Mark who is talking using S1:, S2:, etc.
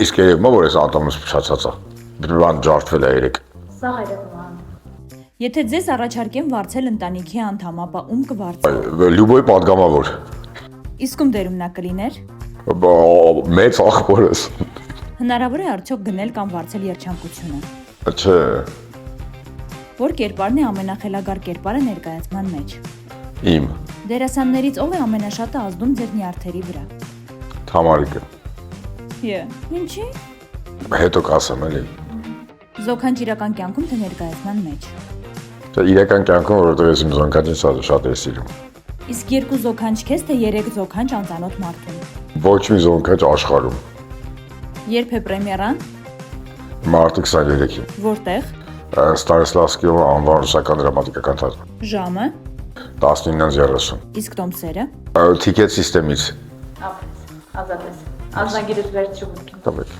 S1: Իսկ երևում է, որ այս ատամս փչացած է։ Բան ջարդվել է երեք։
S2: Սա հայրական։
S3: Եթե ձեզ առաջարկեմ վարձել ընտանիքի անդամ, ապա ում կվարձեք։
S1: Լյուբոյ падգամավոր։
S3: Իսկ ում դերում նա կլիներ։
S1: Մեծ աղբորս։
S3: Հնարավոր է արդյոք գնել կամ վարձել երջանկությունը։
S1: Չէ,
S3: Որ կերպարն է ամենախելագար կերպարը ներկայացման մեջ։
S1: իմ
S3: Դերասաններից ով է ամենաշատը ազդում ձեր նյարդերի վրա։
S1: Թամարիկը։
S3: Ինչի։
S1: Հետո կասեմ էլի։
S3: Զոքանչ իրական կյանքում թե ներկայացման մեջ։
S1: Դա իրական կյանքում, որովհետև ես իմ զոնքանչին շատ եմ սիրում։
S3: Իսկ 2 զոքանչ քեզ թե 3 զոքանչ անծանոթ մարդուն։
S1: Ոչ մի զոնքանչ աշխարհում։
S3: Երբ է պրեմիերան։
S1: Մարտի 23-ին։
S3: Որտեղ։
S1: Ստանիսլավսկիով անվան ռուսական դրամատիկական թատրոն։
S3: Ժամը։
S1: 19:30։
S3: Իսկ տոմսերը։
S1: Ticket system-ից։
S2: Ապրես, ազատես։ Ազնագիրս վերցրու։
S1: Տվեք։